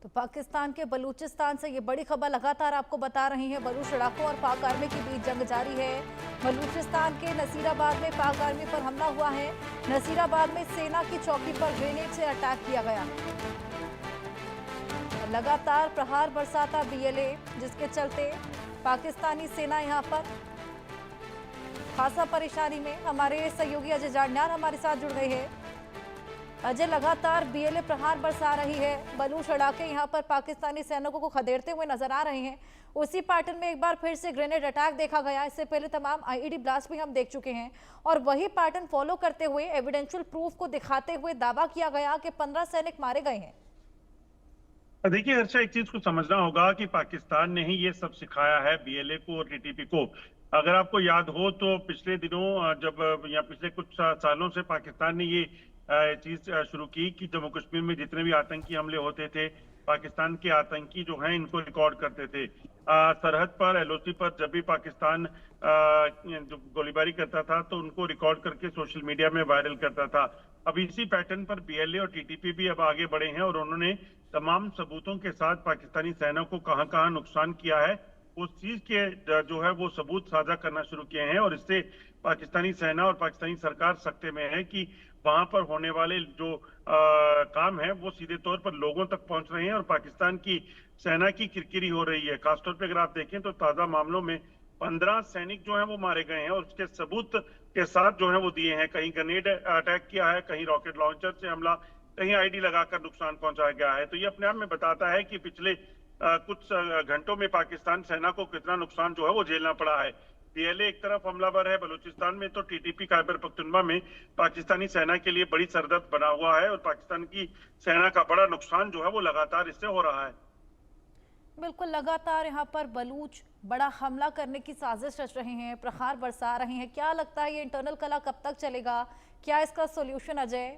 तो पाकिस्तान के बलूचिस्तान से ये बड़ी खबर लगातार आपको बता रही है। बलूच लड़ाकों और पाक आर्मी के बीच जंग जारी है। बलूचिस्तान के नसीराबाद में पाक आर्मी पर हमला हुआ है। नसीराबाद में सेना की चौकी पर ग्रेनेड से अटैक किया गया। लगातार प्रहार बरसाता बीएलए, जिसके चलते पाकिस्तानी सेना यहां पर खासा परेशानी में। हमारे सहयोगी अजय जांडयाल हमारे साथ जुड़ गए हैं। अजय, लगातार बीएलए प्रहार बरसा रही है। बलूच लड़ाके यहां पर पाकिस्तानी सैनिकों को खदेड़ते हुए नजर आ रहे हैं। उसी पैटर्न में एक बार फिर से ग्रेनेड अटैक देखा गया। इससे पहले तमाम आईईडी ब्लास्ट भी हम देख चुके हैं और वही पैटर्न फॉलो करते हुए एविडेंशियल प्रूफ को दिखाते हुए दावा किया गया कि 15 सैनिक मारे गए हैं। देखिए हर्षा, एक चीज को समझना होगा कि पाकिस्तान ने ही ये सब सिखाया है बीएलए को और टीटीपी को। अगर आपको याद हो तो पिछले दिनों जब या पिछले कुछ सालों से पाकिस्तान ने ये चीज शुरू की कि जम्मू कश्मीर में जितने भी आतंकी हमले होते थे, पाकिस्तान के आतंकी जो हैं इनको रिकॉर्ड करते थे। सरहद पर, एलओसी पर जब भी पाकिस्तान जो गोलीबारी करता था तो उनको रिकॉर्ड करके सोशल मीडिया में वायरल करता था। अब इसी पैटर्न पर बीएलए और टीटीपी भी अब आगे बढ़े हैं और उन्होंने तमाम सबूतों के साथ पाकिस्तानी सेना को कहां कहां नुकसान किया है उस चीज के जो है वो सबूत साझा करना शुरू किए हैं। और इससे पाकिस्तानी सेना और पाकिस्तानी सरकार सकते में है कि वहां पर होने वाले जो काम है वो सीधे तौर पर लोगों तक पहुंच रहे हैं और पाकिस्तान की सेना की किरकिरी हो रही है। खासतौर पर अगर आप देखें तो ताजा मामलों में 15 सैनिक जो हैं वो मारे गए हैं और उसके सबूत के साथ जो है वो दिए हैं। कहीं ग्रेनेड अटैक किया है, कहीं रॉकेट लॉन्चर से हमला, कहीं आईडी लगाकर नुकसान पहुंचाया गया है। तो ये अपने आप में बताता है कि पिछले कुछ घंटों में पाकिस्तान सेना को कितना नुकसान जो है वो झेलना पड़ा है। बीएलए एक तरफ हमलावर है बलूचिस्तान में, तो टीटीपी खैबर पख्तूनख्वा में पाकिस्तानी सेना के लिए बड़ी सरदर्द बना हुआ है और पाकिस्तान की सेना का बड़ा नुकसान जो है वो लगातार इससे हो रहा है। बिल्कुल, लगातार यहाँ पर बलूच बड़ा हमला करने की साजिश रच रहे हैं, प्रहार बरसा रहे हैं। क्या लगता है ये इंटरनल कलह कब तक चलेगा? क्या इसका सोल्यूशन अजय?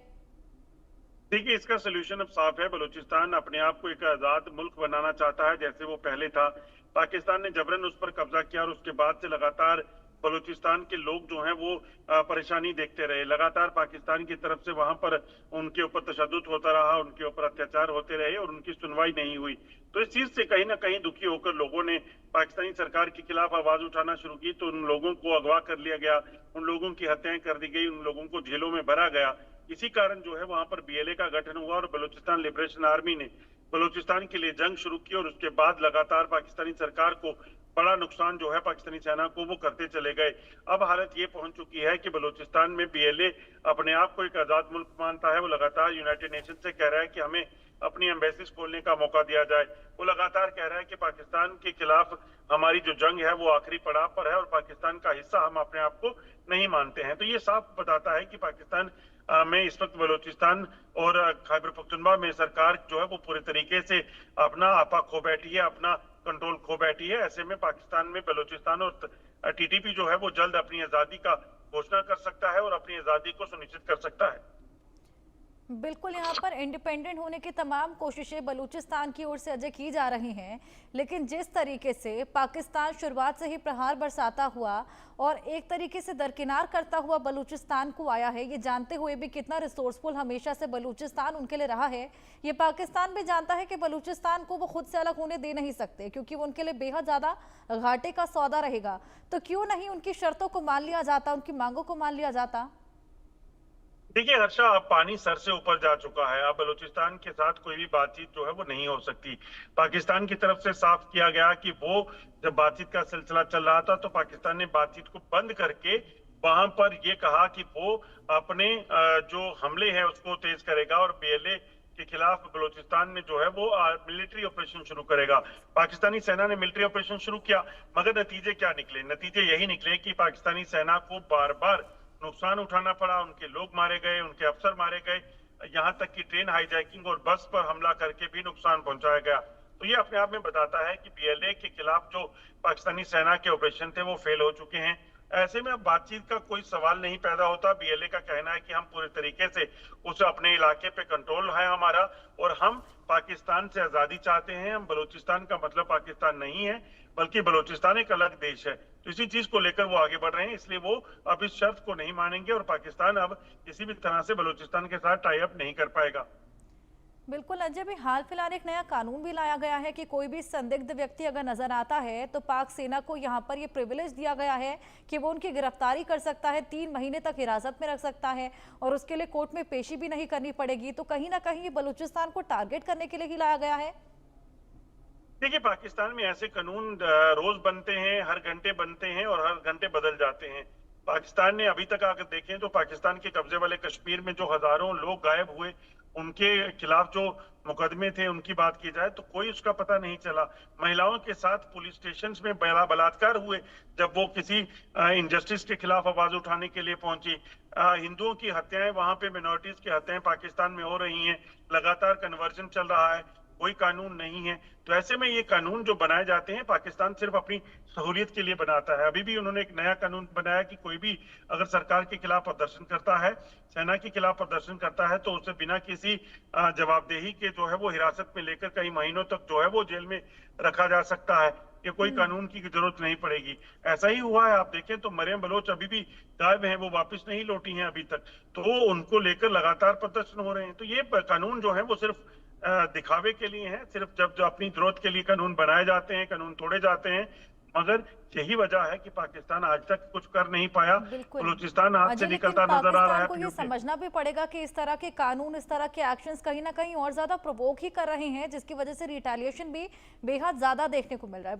देखिए इसका सोल्यूशन अब साफ है। बलूचिस्तान अपने आप को एक आजाद मुल्क बनाना चाहता है जैसे वो पहले था। पाकिस्तान ने जबरन उस पर कब्जा किया और उसके बाद से लगातार बलूचिस्तान के लोग जो हैं वो परेशानी देखते रहे। लगातार पाकिस्तान की तरफ से वहां पर उनके ऊपर तशद्दुद होता रहा, उनके ऊपर अत्याचार होते रहे और उनकी सुनवाई नहीं हुई। तो इस चीज से कहीं ना कहीं दुखी होकर लोगों ने पाकिस्तानी सरकार के खिलाफ आवाज उठाना शुरू की। तो उन लोगों को अगवा कर लिया गया, उन लोगों की हत्याएं कर दी गई, उन लोगों को जेलों में भरा गया। इसी कारण जो है वहां पर बीएलए का गठन हुआ और बलूचिस्तान लिबरेशन आर्मी ने बलूचिस्तान के लिए जंग शुरू की और उसके बाद लगातार पाकिस्तानी सरकार को बड़ा नुकसान जो है पाकिस्तानी सेना को वो करते चले गए। अब हालत ये पहुंच चुकी है कि बलूचिस्तान में बीएलए अपने आप को एक आजाद मुल्क मानता है। वो लगातार यूनाइटेड नेशन से कह रहा है कि हमें अपनी एम्बेसीज खोलने का मौका दिया जाए। वो लगातार कह रहा है कि पाकिस्तान के खिलाफ हमारी जो जंग है वो आखिरी पड़ाव पर है और पाकिस्तान का हिस्सा हम अपने आप को नहीं मानते हैं। तो ये साफ बताता है कि पाकिस्तान में इस वक्त बलूचिस्तान और खैबर पख्तूनख्वा में सरकार जो है वो पूरे तरीके से अपना आपा खो बैठी है, अपना कंट्रोल खो बैठी है। ऐसे में पाकिस्तान में बलूचिस्तान और टीटीपी जो है वो जल्द अपनी आजादी का घोषणा कर सकता है और अपनी आजादी को सुनिश्चित कर सकता है। बिल्कुल, यहाँ पर इंडिपेंडेंट होने की तमाम कोशिशें बलूचिस्तान की ओर से अजय की जा रही हैं, लेकिन जिस तरीके से पाकिस्तान शुरुआत से ही प्रहार बरसाता हुआ और एक तरीके से दरकिनार करता हुआ बलूचिस्तान को आया है, ये जानते हुए भी कितना रिसोर्सफुल हमेशा से बलूचिस्तान उनके लिए रहा है, ये पाकिस्तान भी जानता है कि बलूचिस्तान को वो खुद से अलग होने दे नहीं सकते, क्योंकि वो उनके लिए बेहद ज़्यादा घाटे का सौदा रहेगा। तो क्यों नहीं उनकी शर्तों को मान लिया जाता, उनकी मांगों को मान लिया जाता? देखिए हर्षा, अब पानी सर से ऊपर जा चुका है। अब बलूचिस्तान के साथ कोई भी बातचीत जो है वो नहीं हो सकती। पाकिस्तान की तरफ से साफ किया गया कि वो जब बातचीत का सिलसिला चल रहा था तो पाकिस्तान ने बातचीत को बंद करके वहां पर ये कहा कि वो अपने जो हमले हैं उसको तेज करेगा और बीएलए के खिलाफ बलूचिस्तान में जो है वो मिलिट्री ऑपरेशन शुरू करेगा। पाकिस्तानी सेना ने मिलिट्री ऑपरेशन शुरू किया, मगर नतीजे क्या निकले? नतीजे यही निकले कि पाकिस्तानी सेना को बार बार नुकसान उठाना पड़ा, उनके लोग मारे गए, उनके अफसर मारे गए, यहाँ तक कि ट्रेन हाईजैकिंग और बस पर हमला करके भी नुकसान पहुंचाया गया। तो ये अपने आप में बताता है कि बीएलए के खिलाफ जो पाकिस्तानी सेना के ऑपरेशन थे वो फेल हो चुके हैं। ऐसे में अब बातचीत का कोई सवाल नहीं पैदा होता। बीएलए का कहना है कि हम पूरे तरीके से उस अपने इलाके पे कंट्रोल है हमारा और हम पाकिस्तान से आजादी चाहते हैं। हम बलूचिस्तान का मतलब पाकिस्तान नहीं है, बल्कि बलूचिस्तान एक अलग देश है। तो इसी चीज को लेकर वो आगे बढ़ रहे हैं, इसलिए वो अब इस शर्त को नहीं मानेंगे और पाकिस्तान अब किसी भी तरह से बलूचिस्तान के साथ टाई अप नहीं कर पाएगा। बिल्कुल अजय भी हाल फिलहाल एक नया कानून भी लाया गया है कि कोई भी संदिग्ध व्यक्ति अगर नजर आता है तो पाक सेना को यहां पर ये प्रिविलेज दिया गया है कि वो उनकी गिरफ्तारी कर सकता है, 3 महीने तक हिरासत में रख सकता है और उसके लिए कोर्ट में पेशी भी नहीं करनी पड़ेगी। तो कहीं ना कहीं ये बलूचिस्तान को टारगेट करने के लिए ही लाया गया है। देखिए, पाकिस्तान में ऐसे कानून रोज बनते हैं, हर घंटे बनते हैं और हर घंटे बदल जाते हैं। पाकिस्तान ने अभी तक अगर देखें तो पाकिस्तान के कब्जे वाले कश्मीर में जो हजारों लोग गायब हुए, उनके खिलाफ जो मुकदमे थे उनकी बात की जाए तो कोई उसका पता नहीं चला। महिलाओं के साथ पुलिस स्टेशन में बलात्कार हुए जब वो किसी इनजस्टिस के खिलाफ आवाज उठाने के लिए पहुंची। हिंदुओं की हत्याएं, वहां पे मिनोरिटीज की हत्याएं पाकिस्तान में हो रही हैं, लगातार कन्वर्जन चल रहा है, कोई कानून नहीं है। तो ऐसे में ये कानून जो बनाए जाते हैं पाकिस्तान सिर्फ अपनी सहूलियत के लिए बनाता है। अभी भी उन्होंने एक नया कानून बनाया कि कोई भी अगर सरकार के खिलाफ प्रदर्शन करता है, सेना के खिलाफ प्रदर्शन करता है, तो उसे बिना किसी जवाबदेही के जो है वो हिरासत में लेकर कई महीनों तक जो है वो जेल में रखा जा सकता है। ये कोई कानून की जरूरत नहीं पड़ेगी। ऐसा ही हुआ है, आप देखें तो मरियम बलोच अभी भी गायब हैं, वो वापस नहीं लौटी हैं अभी तक, तो उनको लेकर लगातार प्रदर्शन हो रहे हैं। तो ये कानून जो है वो सिर्फ दिखावे के लिए हैं, सिर्फ जब जो अपनी जरूरत के लिए कानून बनाए जाते हैं, कानून तोड़े जाते हैं। मगर यही वजह है कि पाकिस्तान आज तक कुछ कर नहीं पाया। बिल्कुल बलूचिस्तान हाथ से अजय, लेकिन निकलता नजर आ रहा पाकिस्तान है को ये पीओके। समझना भी पड़ेगा कि इस तरह के कानून, इस तरह के एक्शंस कहीं ना कहीं और ज्यादा प्रोवोक ही कर रहे हैं, जिसकी वजह से रिटेलिएशन भी बेहद ज्यादा देखने को मिल रहा है।